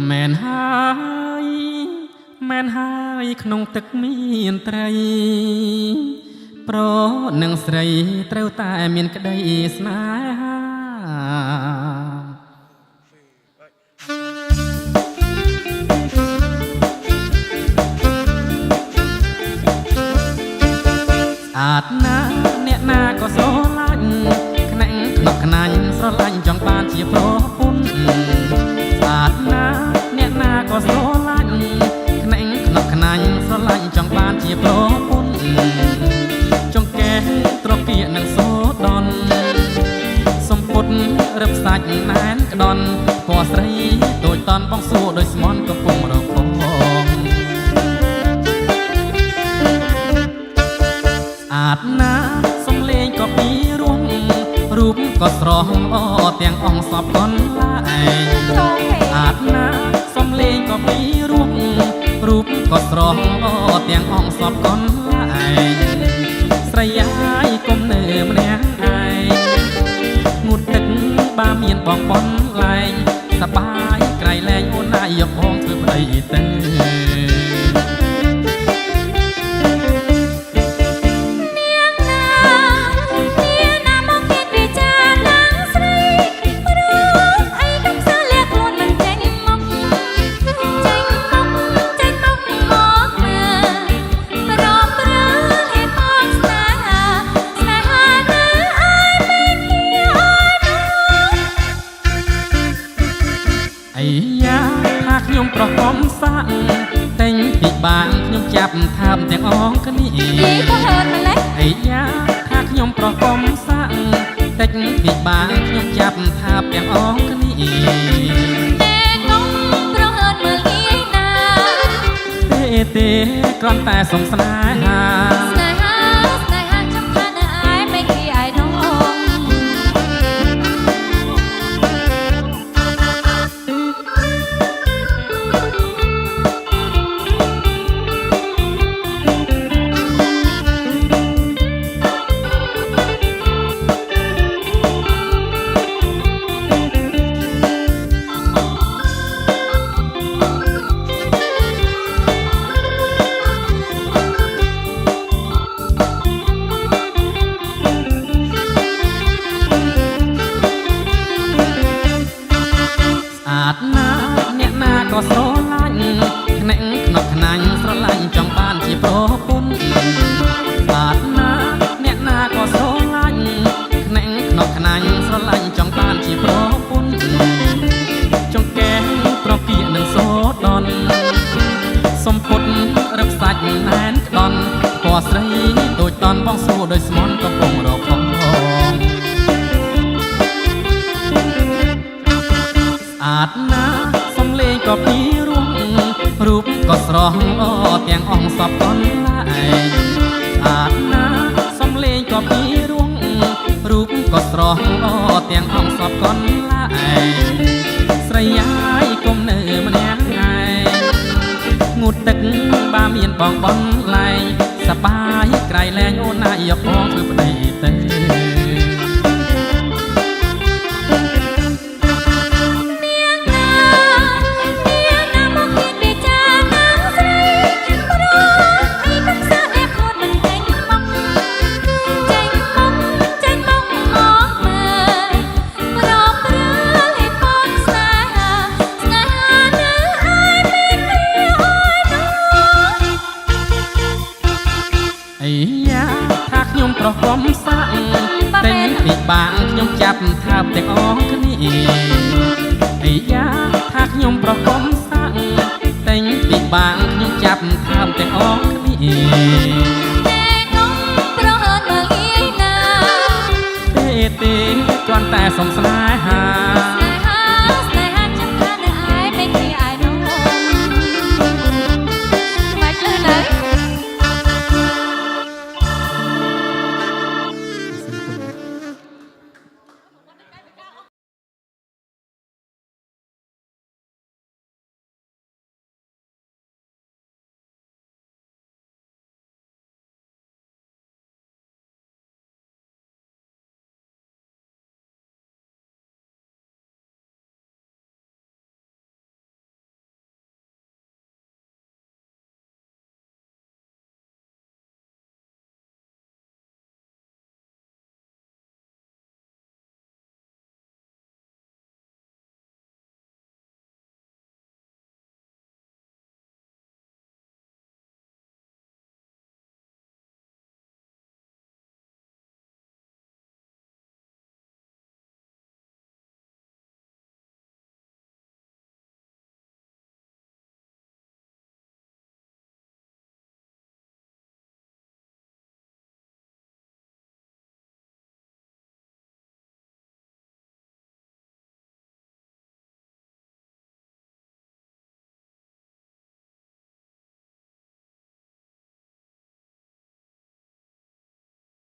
មែនហើយមែនហើយក្នុងទឹកមានត្រីប្រនឹងស្រីត្រូវតែមានក្តីស្នេហាស្អាតណាស់អ្នកណាក៏ស្រឡាញ់ខ្នាក់ខ្នក់ខ្នាញ់ស្រឡាញ់ចង់បានជាប្រពន្ធស្អាតណាស់អ្នកណាក៏ស្រឡាញ់ខ្នាក់ខ្នក់ខ្នាញ់ស្រឡាញ់ចង់បានជាប្រពន្ធចង្កេះត្រកៀកនឹងសូដនសំពុតរឹបសាច់ណែនក្ដន់ពណ៌ស្រីដូចតន់បងសួរដោយស្មន់កំពុងរកផងស្អាតណាស់សំលេងក៏ពីរោះរូបក៏ស្រស់ល្អទាំងអង្គសពកនឡាឯងស្អាតណាស់សំលេងក៏ពីរោះរូបក៏ស្រស់ល្អទាំងអង្គសពកនឡាឯងស្រីហើយកុំនៅម្នាក់ឯងងូតទឹកបាមានបងបនលែងសបាយក្រៃលែងអូនណាយយកបងធ្វើប្តីទៅខ្ញុំប្រកបសាក់តែងពីបាងខ្ញុំចាប់ថាបទាំងអងគ្នាក៏ហឺតម្លេះអីយ៉ាថាខ្ញុំប្រកបសាក់តែងពីបាងខ្ញុំចាប់ថាបទាំងអងគ្នាតែងងប្រហឺតមើលងាយណាទេគ្រាន់តែសុំស្នេហាចាំថានៅឯមិនគេឯណងក៏ស្រឡាញ់ខ្នាក់ខ្នក់ខ្នាញ់ស្រឡាញ់ចង់បានជាប្រពន្ធស្អាតណាស់អ្នកណាក៏ស្រឡាញ់ខ្នាក់ខ្នក់ខ្នាញ់ស្រឡាញ់ចង់បានជាប្រពន្ធចង្កេះត្រកៀកនឹងសូដនសំពុតរឹបសាច់ណែនក្ដន់ពណ៌ស្រីដូចតន់បងសួរដោយស្មន់កំពុងរកផងស្អាតណាស់សំលេងក៏ពីរោះរូបក៏ស្រស់ល្អទាំងអង្គសពកនឡាឯងស្អាតណាស់សំលេងក៏ពីរោះរូបក៏ស្រស់ល្អទាំងអង្គសពកនឡាឯងស្រីហើយកុំនៅម្នាក់ឯងងូតទឹកបាមានបងបនលែងសបាយក្រៃលែងអូនណាយកបងធ្វើប្តីទៅថាខ្ញុំប្រកបសាក់តែងពីបាងខ្ញុំចាប់ថាបទាំងអងគ្នាអីយ៉ាថាខ្ញុំប្រកបសាក់តែងពីបាងខ្ញុំចាប់ថាបទាំងអងគ្នាតែងងប្រហឺតមើលងាយណាទេគ្រាន់តែសុំស្នេហាចាំថានៅឯមិនគេ